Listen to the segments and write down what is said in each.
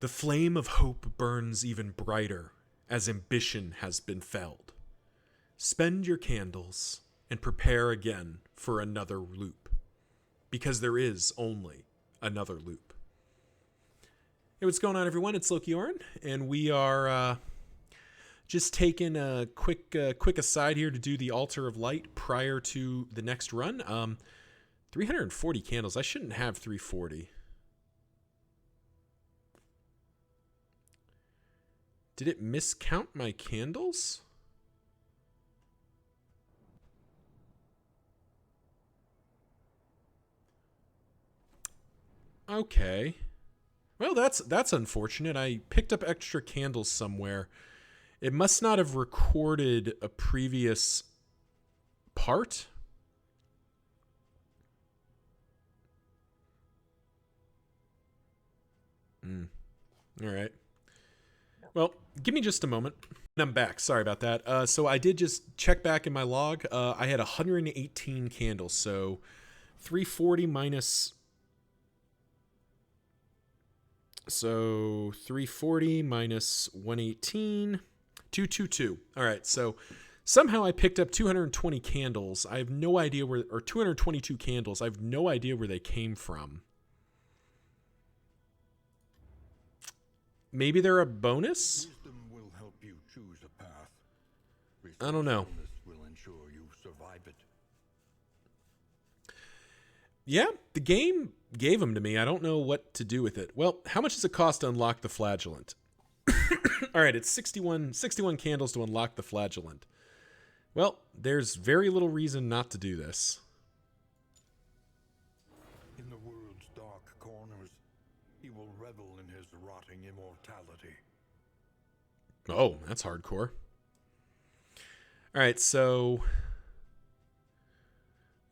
The flame of hope burns even brighter as ambition has been felled. Spend your candles and prepare again for another loop, because there is only another loop. Hey, what's going on, everyone? It's Loki Oren, and we are just taking a quick aside here to do the Altar of Light prior to the next run. 340 candles. I shouldn't have 340. Did it miscount my candles? Okay. Well, that's unfortunate. I picked up extra candles somewhere. It must not have recorded a previous part. All right. Well, give me just a moment. I'm back. Sorry about that. So I did just check back in my log. I had 118 candles. So 340 minus... So 340 minus 118, 222. All right, so somehow I picked up 220 candles. I have no idea where, or 222 candles. I have no idea where they came from. Maybe they're a bonus? Wisdom will help you choose a path. I don't know. Will ensure you survive it. Yeah, the game gave them to me. I don't know what to do with it. Well, how much does it cost to unlock the Flagellant? All right, it's 61 candles to unlock the Flagellant. Well, there's very little reason not to do this. In the world's dark corners, he will revel in his rotting immortality. Oh, that's hardcore. All right, so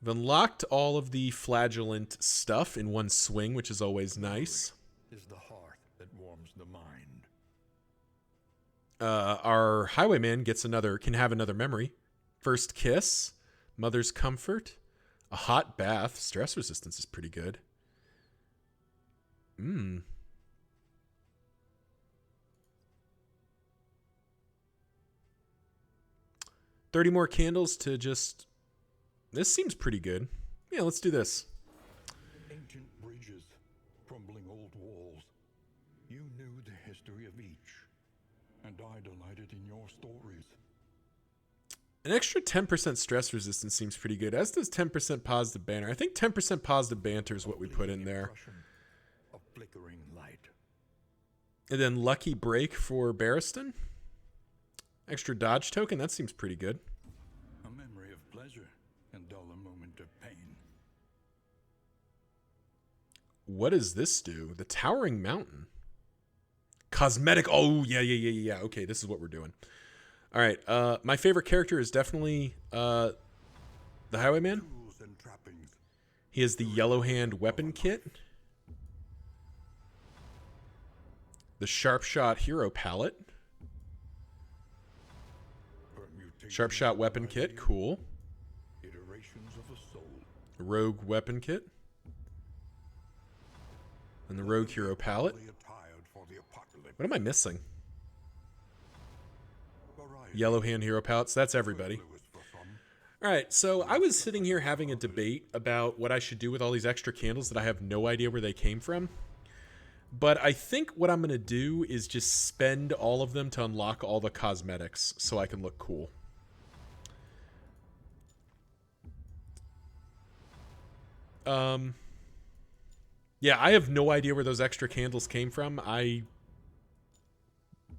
I've unlocked all of the Flagellant stuff in one swing, which is always nice. Is the heart that warms the mind. Our highwayman can have another memory. First kiss, mother's comfort, a hot bath. Stress resistance is pretty good. 30 more candles to just... This seems pretty good. Yeah, let's do this. Ancient bridges, crumbling old walls. You knew the history of each, and I delighted in your stories. An extra 10% stress resistance seems pretty good, as does 10% positive banter. I think 10% positive banter is what we put in there. A flickering light. And then lucky break for Barristan. Extra dodge token, that seems pretty good. A memory of pleasure and dull a moment of pain. What does this do? The Towering Mountain. Cosmetic. Oh, yeah. Okay, this is what we're doing. All right. My favorite character is definitely the Highwayman. Tools and trappings. He has the Yellow Hand weapon kit. The Sharp Shot hero palette. Sharp Shot weapon kit. Cool. Iterations of a soul. The Rogue weapon kit. And the Rogue hero palette. What am I missing? Yellow Hand hero palettes. That's everybody. All right, so I was sitting here having a debate about what I should do with all these extra candles that I have no idea where they came from. But I think what I'm going to do is just spend all of them to unlock all the cosmetics so I can look cool. Yeah, I have no idea where those extra candles came from. I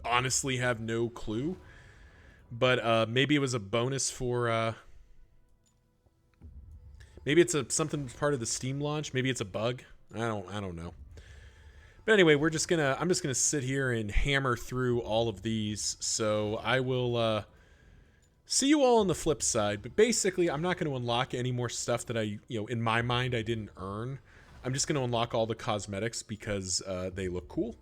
honestly have no clue. But maybe it was a bonus for... maybe it's something part of the Steam launch. Maybe it's a bug. I don't know. But anyway, I'm just gonna sit here and hammer through all of these. So I will see you all on the flip side. But basically, I'm not going to unlock any more stuff that in my mind, I didn't earn. I'm just going to unlock all the cosmetics because they look cool.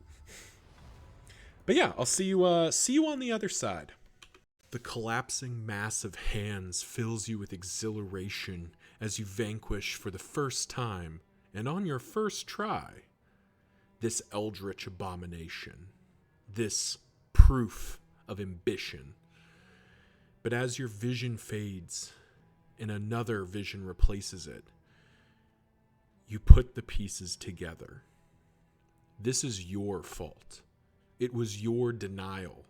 But yeah, I'll see you on the other side. The collapsing mass of hands fills you with exhilaration as you vanquish for the first time and on your first try this eldritch abomination, this proof of ambition. But as your vision fades and another vision replaces it, you put the pieces together. This is your fault. It was your denial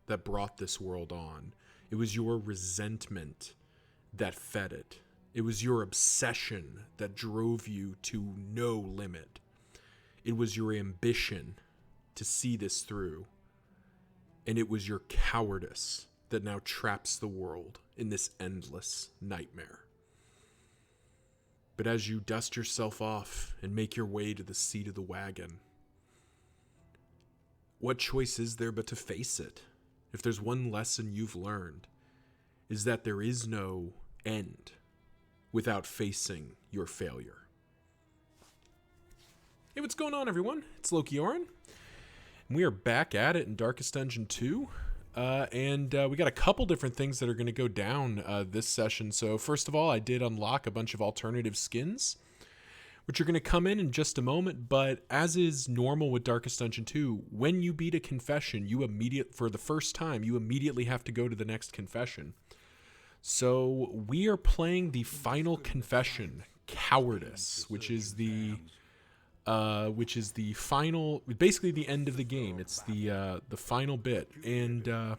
that brought this world on. It was your resentment that fed it. It was your obsession that drove you to no limit. It was your ambition to see this through. And it was your cowardice that now traps the world in this endless nightmare. But as you dust yourself off and make your way to the seat of the wagon, what choice is there but to face it? If there's one lesson you've learned, is that there is no end without facing your failure. Hey, what's going on, everyone? It's Loki Oren, and we are back at it in Darkest Dungeon 2. And we got a couple different things that are going to go down this session. So first of all, I did unlock a bunch of alternative skins, which are going to come in just a moment. But as is normal with Darkest Dungeon 2, when you beat a confession, for the first time, you immediately have to go to the next confession. So we are playing the final confession, Cowardice, which is the final, basically the end of the game. It's the final bit, and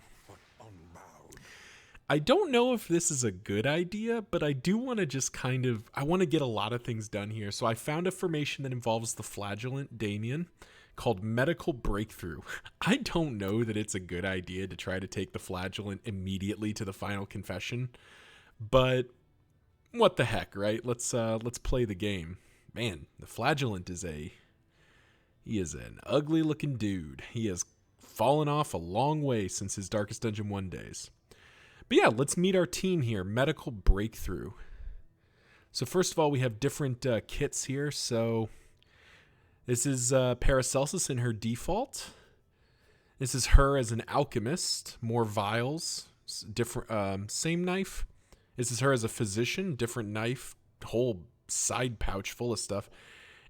I don't know if this is a good idea, but I do want to just I want to get a lot of things done here. So I found a formation that involves the Flagellant Damien called Medical Breakthrough. I don't know that it's a good idea to try to take the Flagellant immediately to the final confession, but what the heck, right? Let's play the game. Man, the Flagellant he is an ugly looking dude. He has fallen off a long way since his Darkest Dungeon 1 days. But yeah, let's meet our team here. Medical Breakthrough. So first of all, we have different kits here. So this is Paracelsus in her default. This is her as an alchemist. More vials. Different, same knife. This is her as a physician. Different knife. Whole side pouch full of stuff.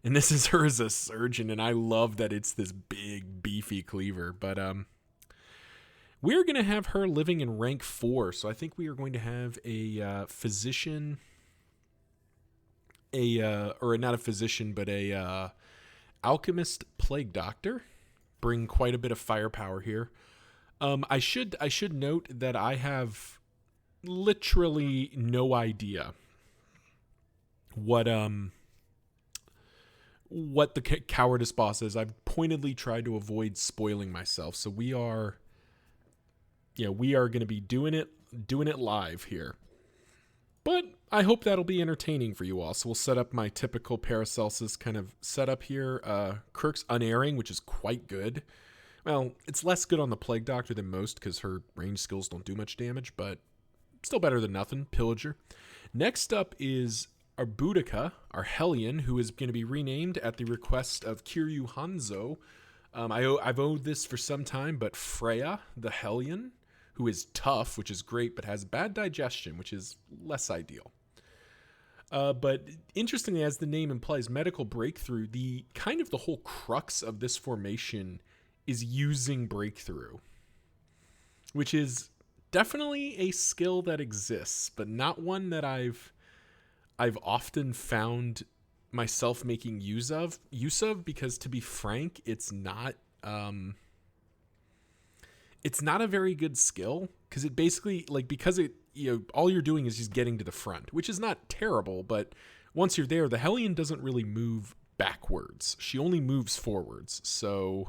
And this is her as a surgeon, and I love that it's this big, beefy cleaver. But we're going to have her living in rank 4, so I think we are going to have a physician, or not a physician, but a alchemist plague doctor. Bring quite a bit of firepower here. I should note that I have literally no idea what the Cowardice boss is. I've pointedly tried to avoid spoiling myself, so we are going to be doing it live here. But I hope that'll be entertaining for you all. So we'll set up my typical Paracelsus kind of setup here. Kirk's unerring, which is quite good. Well, it's less good on the Plague Doctor than most because her range skills don't do much damage, but still better than nothing. Pillager. Next up is our Boudica, our Hellion, who is going to be renamed at the request of Kiryu Hanzo. I've owed this for some time, but Freya, the Hellion, who is tough, which is great, but has bad digestion, which is less ideal. But interestingly, as the name implies, Medical Breakthrough, the whole crux of this formation is using Breakthrough, which is definitely a skill that exists, but not one that I've often found myself making use of because, to be frank, it's not a very good skill, because it basically, all you're doing is just getting to the front, which is not terrible, but once you're there, the Hellion doesn't really move backwards. She only moves forwards. So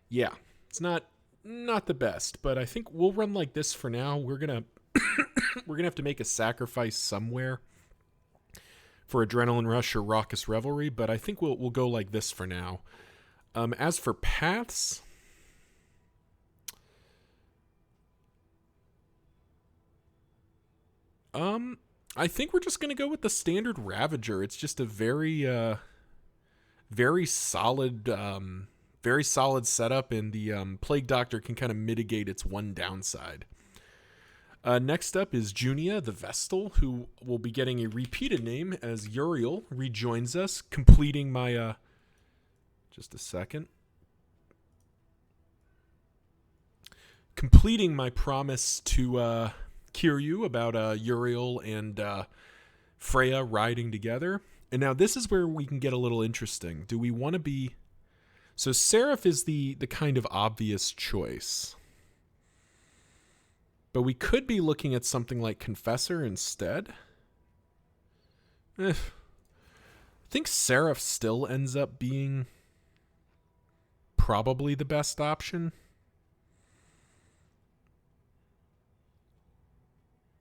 yeah, it's not the best, but I think we'll run like this for now. We're going to have to make a sacrifice somewhere for Adrenaline Rush or Raucous Revelry, but I think we'll go like this for now. As for paths, I think we're just going to go with the standard Ravager. It's just a very solid setup, and the Plague Doctor can kind of mitigate its one downside. Next up is Junia, the Vestal, who will be getting a repeated name as Uriel rejoins us, completing my Just a second. Completing my promise to Kiryu about Uriel and Freya riding together. And now this is where we can get a little interesting. Do we want to be... So Seraph is the kind of obvious choice. But we could be looking at something like Confessor instead. I think Seraph still ends up being probably the best option.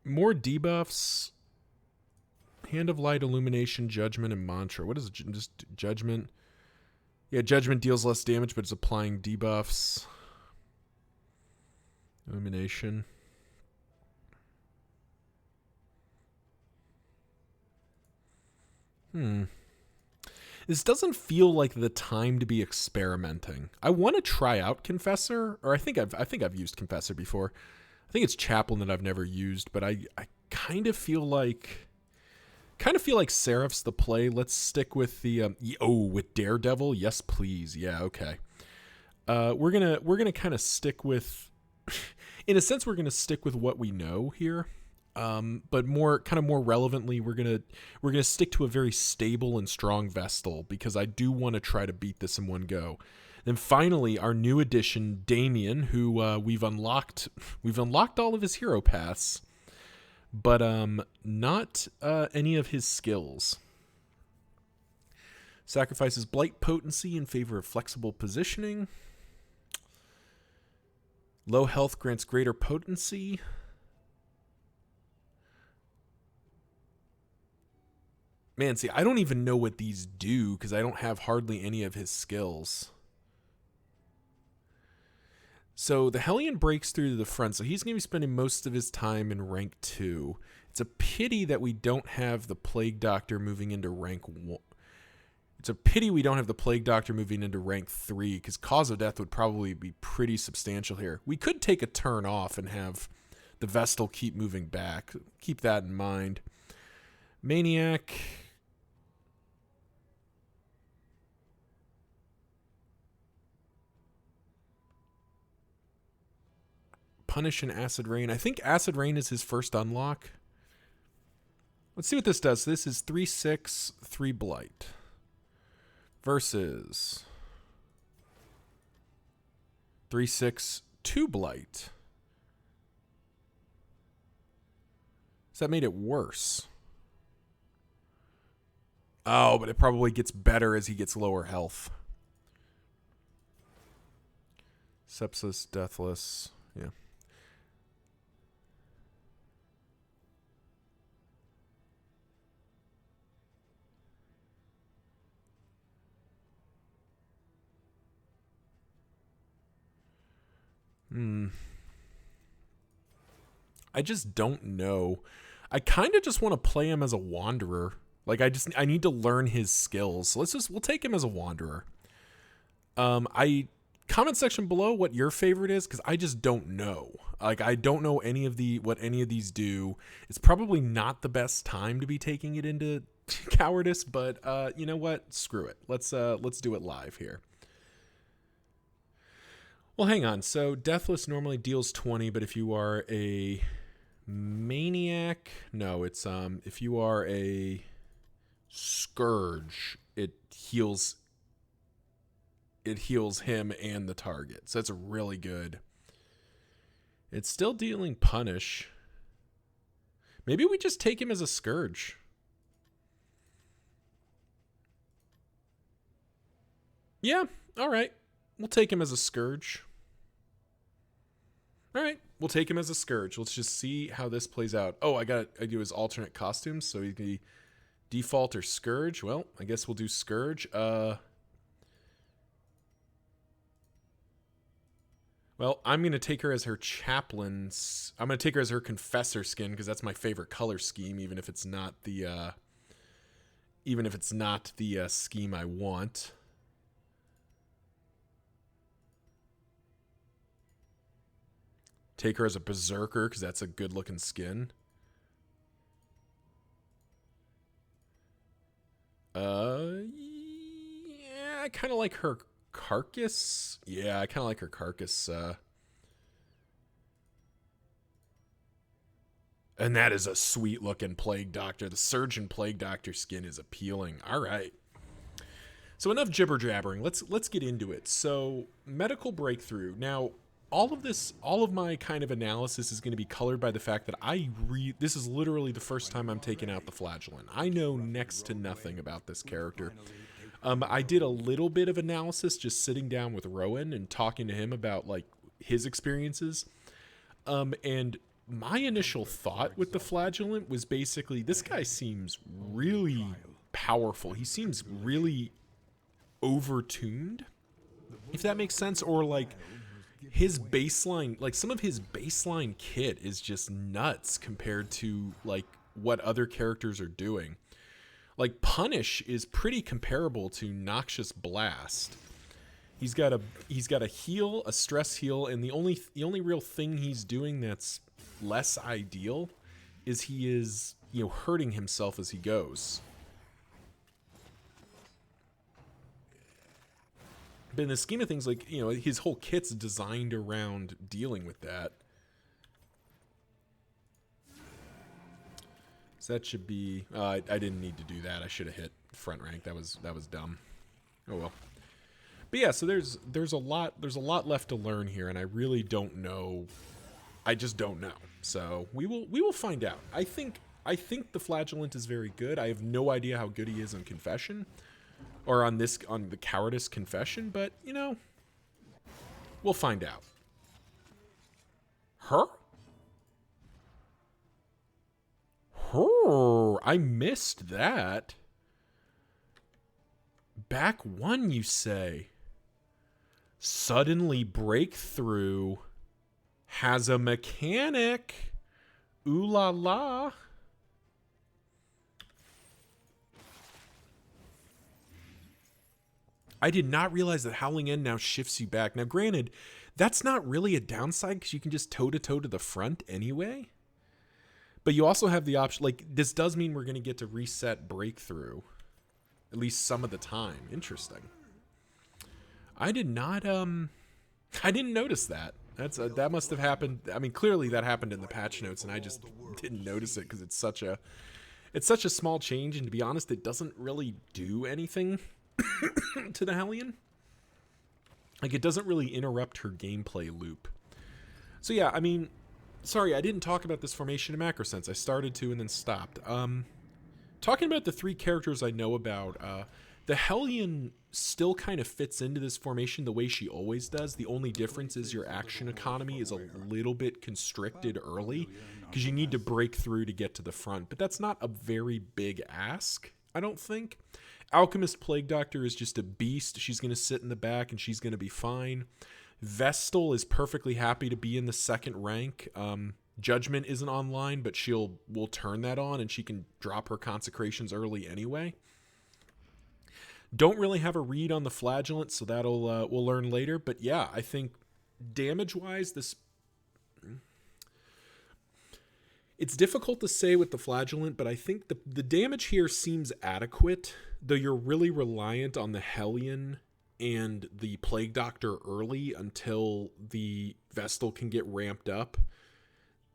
More debuffs. Hand of Light, Illumination, Judgment, and Mantra. What is just Judgment? Yeah, Judgment deals less damage, but it's applying debuffs. Illumination. This doesn't feel like the time to be experimenting. I want to try out Confessor, or I think I've used Confessor before. I think it's Chaplain that I've never used, but I kind of feel like Seraph's the play. Let's stick with the with Daredevil. Yes, please. Yeah, okay. We're gonna kind of stick with, in a sense, we're gonna stick with what we know here. But more relevantly, we're gonna stick to a very stable and strong Vestal, because I do want to try to beat this in one go. Then finally, our new addition, Damien, who we've unlocked all of his hero paths, but not any of his skills. Sacrifices Blight Potency in favor of flexible positioning. Low health grants greater potency. Man, see, I don't even know what these do because I don't have hardly any of his skills. So the Hellion breaks through to the front, so he's going to be spending most of his time in rank 2. It's a pity that we don't have the Plague Doctor moving into rank 1. It's a pity we don't have the Plague Doctor moving into rank 3, because Cause of Death would probably be pretty substantial here. We could take a turn off and have the Vestal keep moving back. Keep that in mind. Maniac... Punish and Acid Rain. I think Acid Rain is his first unlock. Let's see what this does. This is 3/6, 3 Blight. Versus 3/6, 2 Blight. So that made it worse. Oh, but it probably gets better as he gets lower health. Sepsis, Deathless. Yeah. I just don't know. I kind of just want to play him as a Wanderer. Like, I need to learn his skills. So we'll take him as a Wanderer. Comment section below what your favorite is, because I just don't know. Like, I don't know what any of these do. It's probably not the best time to be taking it into Cowardice, but you know what? Screw it. Let's do it live here. Well, hang on. So Deathless normally deals 20, but if you are a Maniac, no, it's if you are a Scourge, it heals him and the target. So that's really good. It's still dealing Punish. Maybe we just take him as a Scourge. Yeah, all right. We'll take him as a Scourge. All right, we'll take him as a Scourge. Let's just see how this plays out. Oh, I do his alternate costumes, so he can be default or Scourge. Well, I guess we'll do Scourge. Well, I'm going to take her as her Chaplain's. I'm going to take her as her Confessor skin, because that's my favorite color scheme, even if it's not the scheme I want. Take her as a Berserker, because that's a good-looking skin. Yeah, I kind of like her carcass. Yeah, I kind of like her carcass. And that is a sweet looking Plague Doctor. The Surgeon Plague Doctor skin is appealing. All right. So enough jibber jabbering. Let's get into it. So medical breakthrough. Now, all of my kind of analysis is going to be colored by the fact that this is literally the first time I'm taking out the Flagellant. I know next to nothing about this character. I did a little bit of analysis just sitting down with Rowan and talking to him about like his experiences. And my initial thought with the Flagellant was basically this guy seems really powerful. He seems really overtuned, if that makes sense, or like his baseline, like some of his baseline kit is just nuts compared to like what other characters are doing. Like Punish is pretty comparable to Noxious Blast. He's got a heal, a stress heal, and the only real thing he's doing that's less ideal is he is, hurting himself as he goes. But in the scheme of things, like, his whole kit's designed around dealing with that. So that should be... I didn't need to do that. I should have hit front rank. That was dumb. Oh well. But yeah, so there's a lot left to learn here, and I really don't know. I just don't know. So we will find out. I think the Flagellant is very good. I have no idea how good he is on Confession. Or on the Cowardice Confession, but, we'll find out. Her? I missed that. Back one, you say. Suddenly breakthrough. Has a mechanic. Ooh la la. I did not realize that Howling End now shifts you back. Now, granted, that's not really a downside because you can just toe-to-toe to the front anyway. But you also have the option, like, this does mean we're going to get to reset Breakthrough. At least some of the time. Interesting. I did not, I didn't notice that. That must have happened. I mean, clearly that happened in the patch notes, and I just didn't notice it because it's such a small change, and to be honest, it doesn't really do anything to the Hellion. Like, it doesn't really interrupt her gameplay loop. So yeah, I mean, sorry, I didn't talk about this formation in Macrosense. I started to and then stopped. Talking about the three characters I know about, the Hellion still kind of fits into this formation the way she always does. The only difference is your action economy is a little bit constricted early because you need to break through to get to the front. But that's not a very big ask, I don't think. Alchemist Plague Doctor is just a beast. She's going to sit in the back and she's going to be fine. Vestal is perfectly happy to be in the second rank. Judgment isn't online, but we'll turn that on and she can drop her consecrations early anyway. Don't really have a read on the Flagellant, so that'll we'll learn later. But yeah, I think damage-wise, it's difficult to say with the Flagellant, but I think the damage here seems adequate, though you're really reliant on the Hellion and the Plague Doctor early until the Vestal can get ramped up.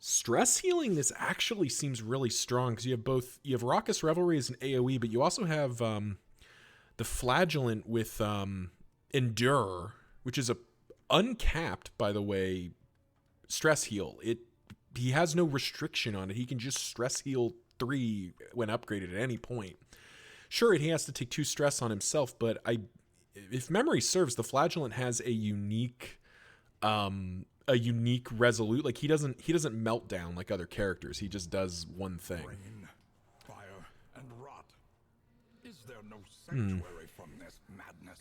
Stress healing, this actually seems really strong because you have Raucous Revelry as an AoE, but you also have the Flagellant with Endure, which is a uncapped, by the way, stress heal. He has no restriction on it. He can just stress heal 3 when upgraded at any point. Sure, he has to take 2 stress on himself, but if memory serves, the Flagellant has a unique resolute. Like he doesn't melt down like other characters. He just does one thing. Rain, fire, and rot. Is there no sanctuary from this madness?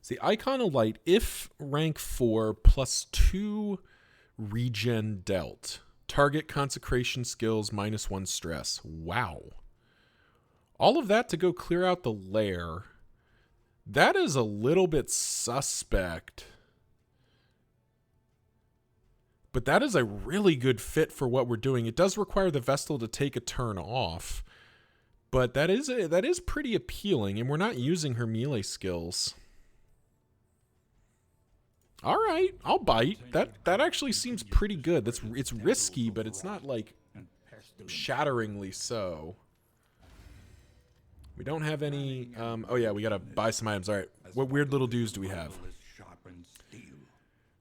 See, Icon of Light, if rank 4 plus 2 regen dealt. Target consecration skills -1 stress. Wow. All of that to go clear out the lair. That is a little bit suspect. But that is a really good fit for what we're doing. It does require the Vestal to take a turn off. But that is pretty appealing, and we're not using her melee skills. All right, I'll bite. That actually seems pretty good. It's risky, but it's not like shatteringly so. We don't have any. Oh yeah, we gotta buy some items. All right, what weird little dudes do we have?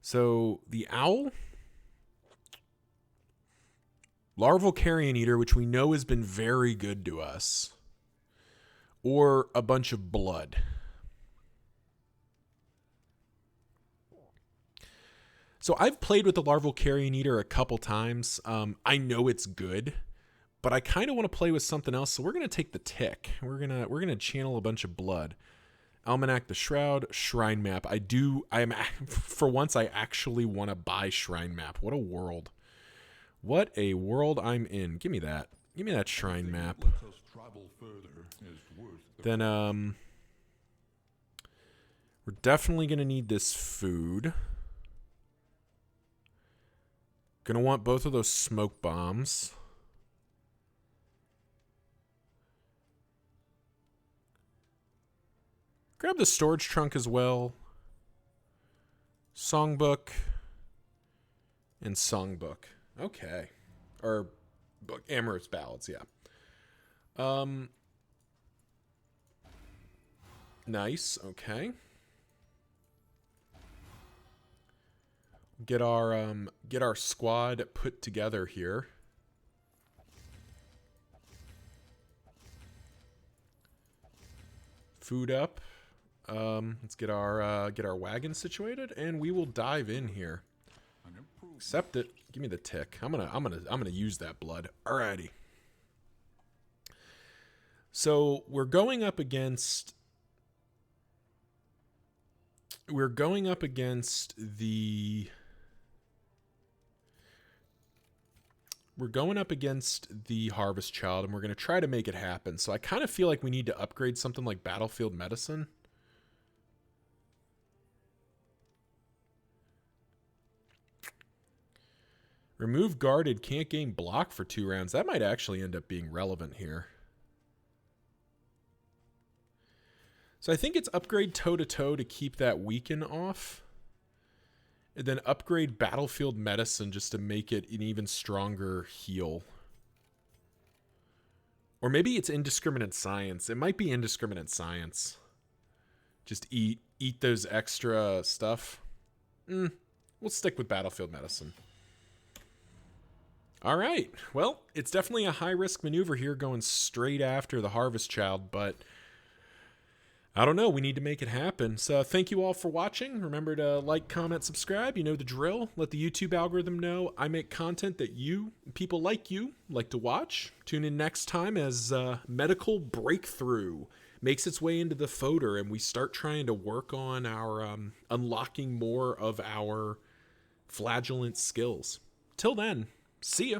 So the owl, larval carrion eater, which we know has been very good to us, or a bunch of blood. So I've played with the larval carrion eater a couple times. I know it's good, but I kind of want to play with something else. So we're gonna take the tick. We're gonna channel a bunch of blood. Almanac the Shroud, Shrine Map. For once I actually want to buy Shrine Map. What a world. What a world I'm in. Give me that. Give me that Shrine Map. Then we're definitely gonna need this food. Gonna want both of those smoke bombs. Grab the storage trunk as well. Songbook. And songbook. Okay. Or book, Amorous Ballads, yeah. Nice, okay. Get our squad put together here. Food up. Let's get our wagon situated, and we will dive in here. Accept it. Give me the tick. I'm gonna use that blood. Alrighty. So we're going up against the. We're going up against the Harvest Child, and we're going to try to make it happen. So I kind of feel like we need to upgrade something like Battlefield Medicine. Remove guarded, can't gain block for 2 rounds. That might actually end up being relevant here. So I think it's upgrade toe-to-toe to keep that weaken off. And then upgrade Battlefield Medicine just to make it an even stronger heal. Or maybe it's Indiscriminate Science. It might be Indiscriminate Science. Just eat those extra stuff. We'll stick with Battlefield Medicine. All right. Well, it's definitely a high-risk maneuver here going straight after the Harvest Child, but I don't know. We need to make it happen. So thank you all for watching. Remember to like, comment, subscribe. You know the drill. Let the YouTube algorithm know I make content that people like you, like to watch. Tune in next time as Medical Breakthrough makes its way into the folder and we start trying to work on our unlocking more of our Flagellant skills. Till then, see ya.